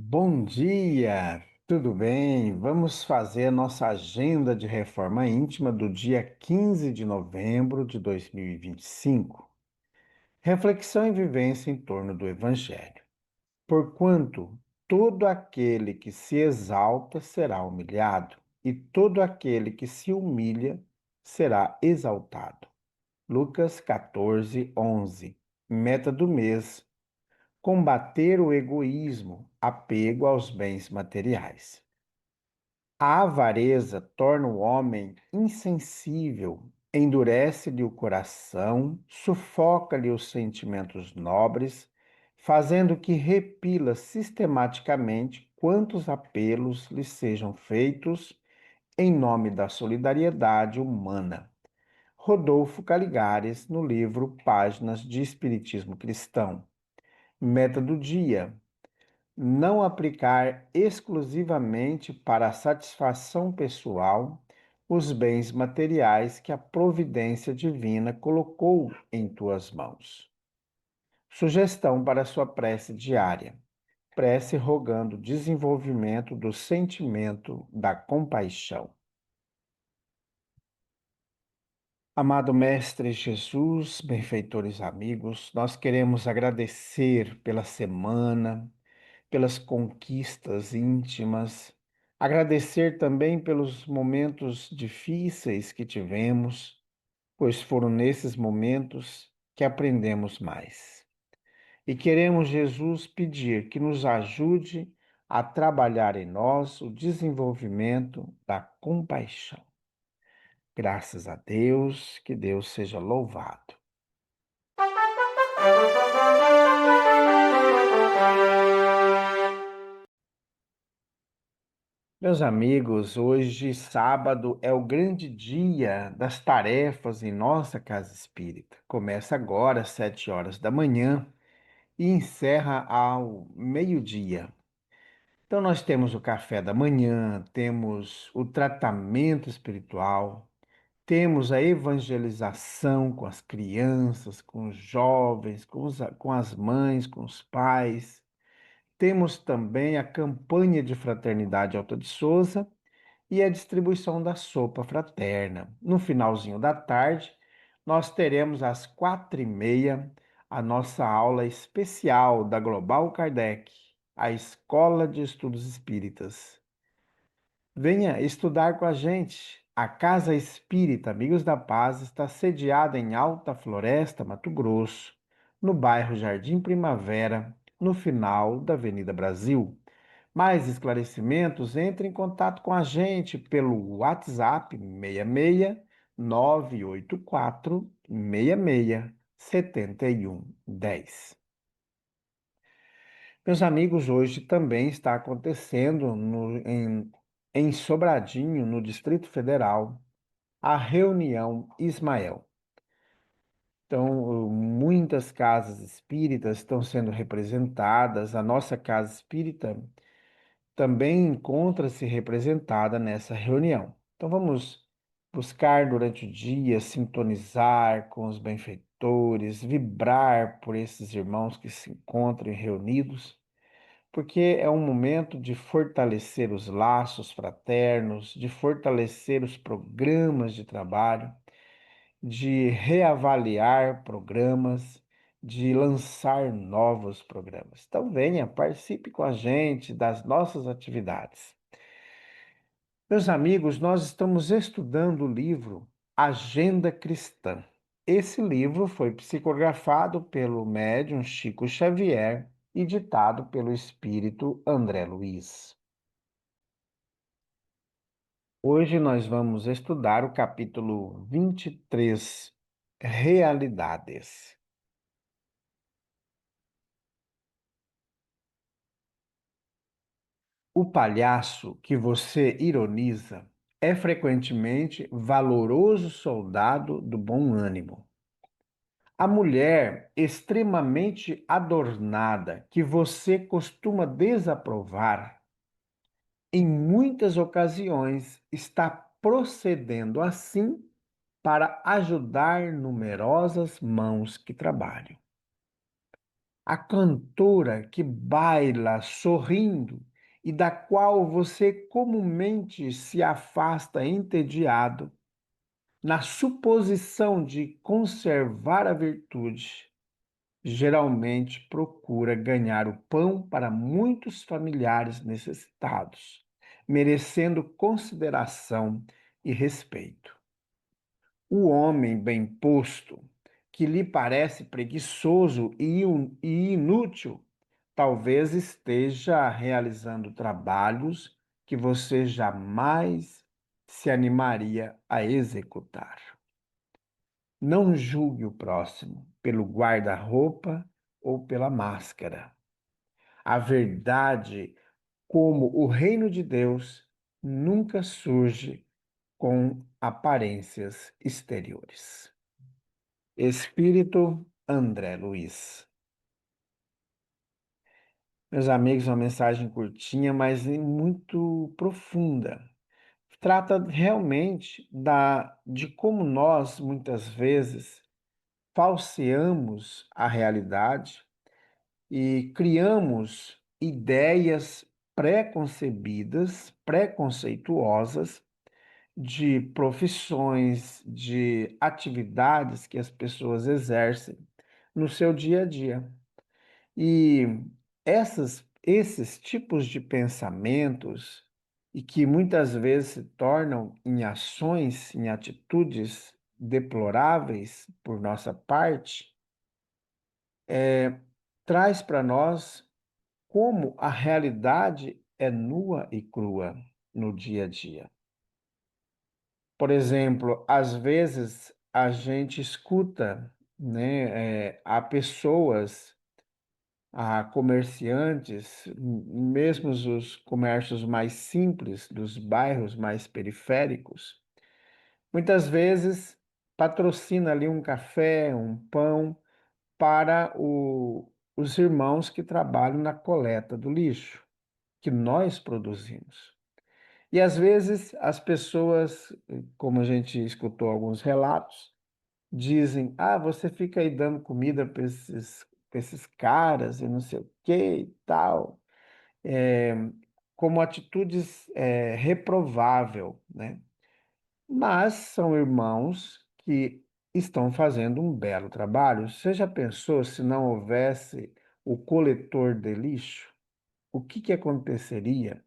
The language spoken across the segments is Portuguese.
Bom dia, tudo bem? Vamos fazer a nossa agenda de reforma íntima do dia 15 de novembro de 2025. Reflexão e vivência em torno do Evangelho. Porquanto todo aquele que se exalta será humilhado, e todo aquele que se humilha será exaltado. Lucas 14, 11. Meta do mês: combater o egoísmo, apego aos bens materiais. A avareza torna o homem insensível, endurece-lhe o coração, sufoca-lhe os sentimentos nobres, fazendo que repila sistematicamente quantos apelos lhe sejam feitos em nome da solidariedade humana. Rodolfo Caligares, no livro Páginas de Espiritismo Cristão. Meta do dia: não aplicar exclusivamente para a satisfação pessoal os bens materiais que a providência divina colocou em tuas mãos. Sugestão para sua prece diária: prece rogando desenvolvimento do sentimento da compaixão. Amado Mestre Jesus, benfeitores amigos, nós queremos agradecer pela semana, pelas conquistas íntimas, agradecer também pelos momentos difíceis que tivemos, pois foram nesses momentos que aprendemos mais. E queremos, Jesus, pedir que nos ajude a trabalhar em nós o desenvolvimento da compaixão. Graças a Deus, que Deus seja louvado. Meus amigos, hoje, sábado, é o grande dia das tarefas em nossa casa espírita. Começa agora às 7 horas da manhã e encerra ao meio-dia. Então, nós temos o café da manhã, temos o tratamento espiritual, temos a evangelização com as crianças, com os jovens, com as mães, com os pais. Temos também a campanha de fraternidade Alta de Souza e a distribuição da sopa fraterna. No finalzinho da tarde, nós teremos às 4h30 a nossa aula especial da Global Kardec, a Escola de Estudos Espíritas. Venha estudar com a gente. A Casa Espírita Amigos da Paz está sediada em Alta Floresta, Mato Grosso, no bairro Jardim Primavera, no final da Avenida Brasil. Mais esclarecimentos, entre em contato com a gente pelo WhatsApp 66 984 66 7110. Meus amigos, hoje também está acontecendo em Sobradinho, no Distrito Federal, a reunião Ismael. Então, muitas casas espíritas estão sendo representadas, a nossa casa espírita também encontra-se representada nessa reunião. Então, vamos buscar durante o dia sintonizar com os benfeitores, vibrar por esses irmãos que se encontram reunidos, porque é um momento de fortalecer os laços fraternos, de fortalecer os programas de trabalho, de reavaliar programas, de lançar novos programas. Então, venha, participe com a gente das nossas atividades. Meus amigos, nós estamos estudando o livro Agenda Cristã. Esse livro foi psicografado pelo médium Chico Xavier e ditado pelo espírito André Luiz. Hoje nós vamos estudar o capítulo 23, Realidades. O palhaço que você ironiza é frequentemente valoroso soldado do bom ânimo. A mulher extremamente adornada que você costuma desaprovar, em muitas ocasiões está procedendo assim para ajudar numerosas mãos que trabalham. A cantora que baila sorrindo e da qual você comumente se afasta entediado, na suposição de conservar a virtude, geralmente procura ganhar o pão para muitos familiares necessitados, merecendo consideração e respeito. O homem bem posto, que lhe parece preguiçoso e inútil, talvez esteja realizando trabalhos que você jamais se animaria a executar. Não julgue o próximo pelo guarda-roupa ou pela máscara. A verdade, como o reino de Deus, nunca surge com aparências exteriores. Espírito André Luiz. Meus amigos, uma mensagem curtinha, mas muito profunda. Trata realmente de como nós, muitas vezes, falseamos a realidade e criamos ideias pré-concebidas, preconceituosas de profissões, de atividades que as pessoas exercem no seu dia a dia. E esses tipos de pensamentos, e que muitas vezes se tornam em ações, em atitudes deploráveis por nossa parte, traz para nós como a realidade é nua e crua no dia a dia. Por exemplo, às vezes a gente escuta, né, há pessoas, há comerciantes, mesmo os comércios mais simples dos bairros mais periféricos, muitas vezes patrocina ali um café, um pão para os irmãos que trabalham na coleta do lixo que nós produzimos. E às vezes as pessoas, como a gente escutou alguns relatos, dizem: ah, você fica aí dando comida pra esses caras e não sei o que e tal, eh, como atitudes reprovável, né? Mas são irmãos que estão fazendo um belo trabalho. Você já pensou se não houvesse o coletor de lixo? O que que aconteceria?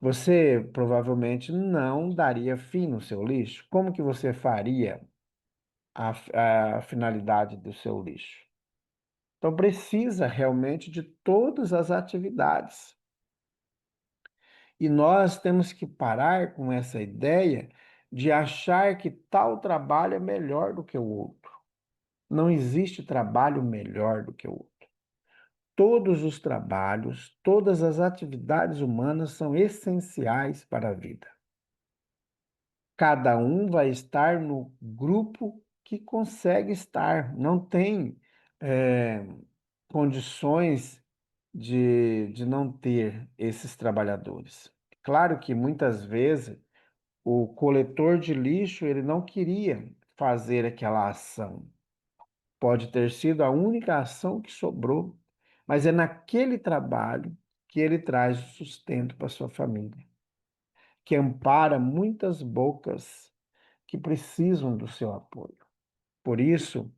Você provavelmente não daria fim no seu lixo. Como que você faria a finalidade do seu lixo? Então precisa realmente de todas as atividades. E nós temos que parar com essa ideia de achar que tal trabalho é melhor do que o outro. Não existe trabalho melhor do que o outro. Todos os trabalhos, todas as atividades humanas são essenciais para a vida. Cada um vai estar no grupo que consegue estar. Não tem condições de não ter esses trabalhadores. Claro que muitas vezes o coletor de lixo ele não queria fazer aquela ação. Pode ter sido a única ação que sobrou, mas é naquele trabalho que ele traz o sustento para sua família, que ampara muitas bocas que precisam do seu apoio. Por isso,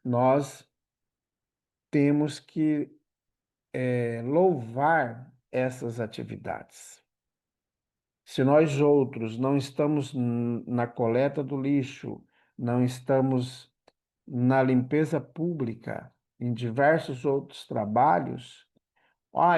nós temos que louvar essas atividades. Se nós outros não estamos na coleta do lixo, não estamos na limpeza pública, em diversos outros trabalhos,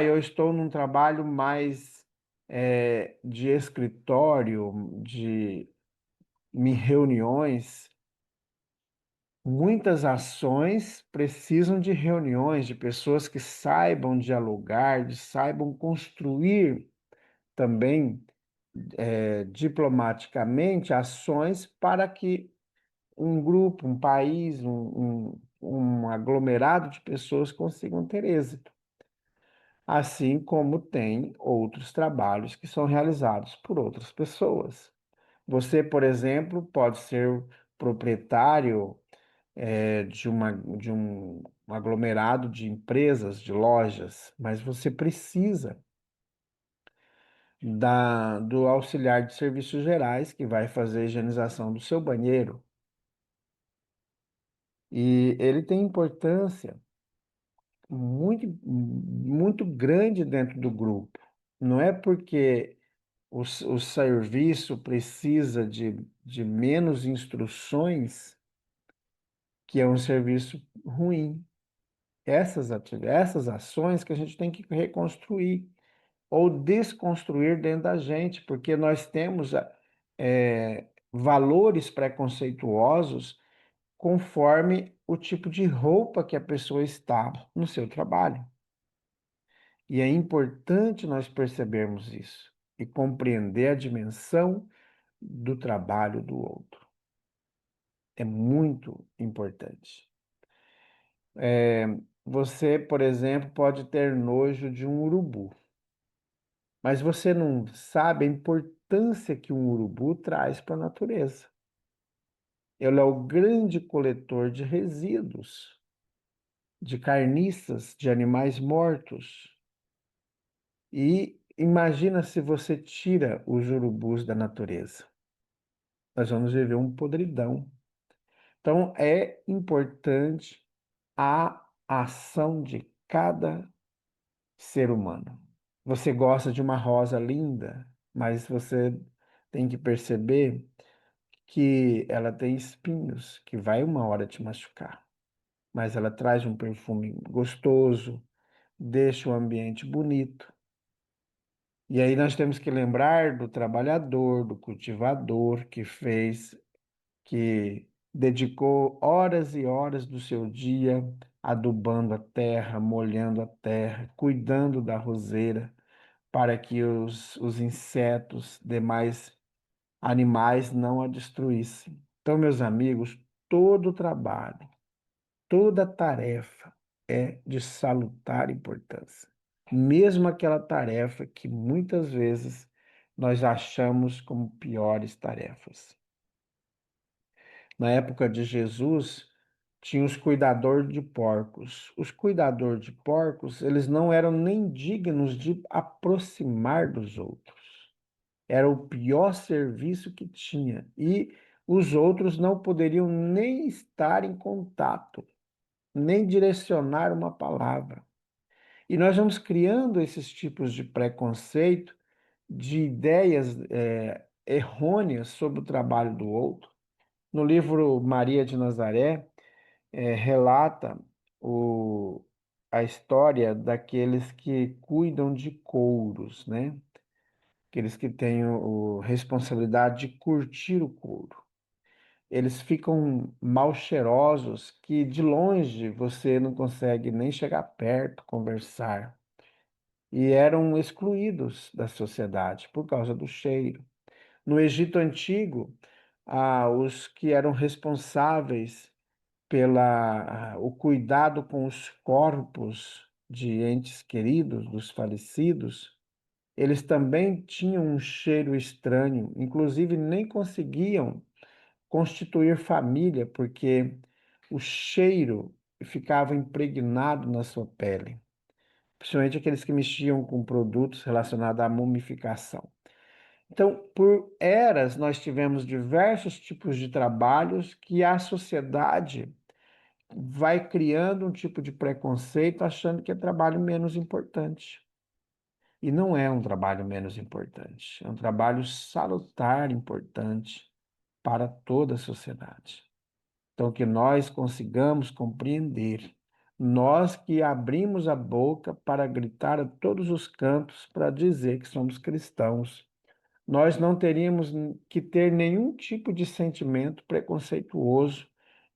eu estou num trabalho mais de escritório, de reuniões. Muitas ações precisam de reuniões, de pessoas que saibam dialogar, saibam construir também diplomaticamente ações para que um grupo, um país, um aglomerado de pessoas consigam ter êxito. Assim como tem outros trabalhos que são realizados por outras pessoas. Você, por exemplo, pode ser proprietário de um um aglomerado de empresas, de lojas, mas você precisa do auxiliar de serviços gerais que vai fazer a higienização do seu banheiro. E ele tem importância muito grande dentro do grupo. Não é porque o serviço precisa de menos instruções que é um serviço ruim. Essas ações que a gente tem que reconstruir ou desconstruir dentro da gente, porque nós temos valores preconceituosos conforme o tipo de roupa que a pessoa está no seu trabalho. E é importante nós percebermos isso e compreender a dimensão do trabalho do outro. É muito importante. Você, por exemplo, pode ter nojo de um urubu, mas você não sabe a importância que um urubu traz para a natureza. Ele é o grande coletor de resíduos, de carniças, de animais mortos. E imagina se você tira os urubus da natureza. Nós vamos viver um podridão. Então, é importante a ação de cada ser humano. Você gosta de uma rosa linda, mas você tem que perceber que ela tem espinhos, que vai uma hora te machucar. Mas ela traz um perfume gostoso, deixa o ambiente bonito. E aí nós temos que lembrar do trabalhador, do cultivador que dedicou horas e horas do seu dia adubando a terra, molhando a terra, cuidando da roseira, para que os insetos, demais animais não a destruíssem. Então, meus amigos, todo trabalho, toda tarefa é de salutar importância. Mesmo aquela tarefa que muitas vezes nós achamos como piores tarefas. Na época de Jesus, tinha os cuidadores de porcos. Os cuidadores de porcos, eles não eram nem dignos de aproximar dos outros. Era o pior serviço que tinha. E os outros não poderiam nem estar em contato, nem direcionar uma palavra. E nós vamos criando esses tipos de preconceito, de ideias errôneas sobre o trabalho do outro. No livro Maria de Nazaré, relata o, a história daqueles que cuidam de couros, né? Aqueles que têm responsabilidade de curtir o couro. Eles ficam mal cheirosos que de longe você não consegue nem chegar perto, conversar. E eram excluídos da sociedade por causa do cheiro. No Egito Antigo, os que eram responsáveis o cuidado com os corpos de entes queridos, dos falecidos, eles também tinham um cheiro estranho, inclusive nem conseguiam constituir família, porque o cheiro ficava impregnado na sua pele, principalmente aqueles que mexiam com produtos relacionados à mumificação. Então, por eras, nós tivemos diversos tipos de trabalhos que a sociedade vai criando um tipo de preconceito, achando que é trabalho menos importante. E não é um trabalho menos importante, é um trabalho salutar importante para toda a sociedade. Então, que nós consigamos compreender, nós que abrimos a boca para gritar a todos os cantos para dizer que somos cristãos, nós não teríamos que ter nenhum tipo de sentimento preconceituoso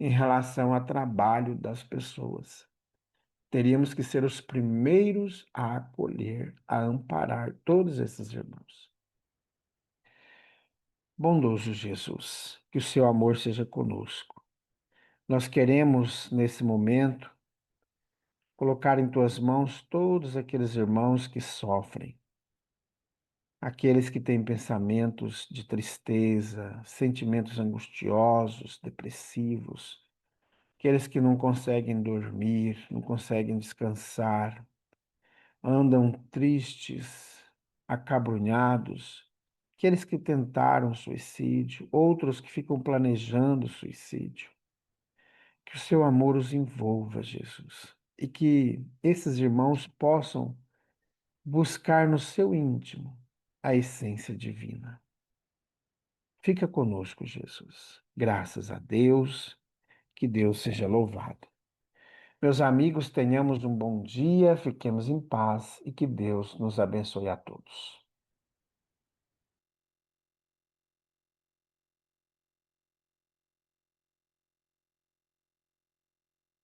em relação ao trabalho das pessoas. Teríamos que ser os primeiros a acolher, a amparar todos esses irmãos. Bondoso Jesus, que o seu amor seja conosco. Nós queremos, nesse momento, colocar em tuas mãos todos aqueles irmãos que sofrem, aqueles que têm pensamentos de tristeza, sentimentos angustiosos, depressivos, aqueles que não conseguem dormir, não conseguem descansar, andam tristes, acabrunhados, aqueles que tentaram suicídio, outros que ficam planejando suicídio. Que o seu amor os envolva, Jesus, e que esses irmãos possam buscar no seu íntimo a essência divina. Fica conosco, Jesus. Graças a Deus, que Deus seja louvado. Meus amigos, tenhamos um bom dia, fiquemos em paz e que Deus nos abençoe a todos.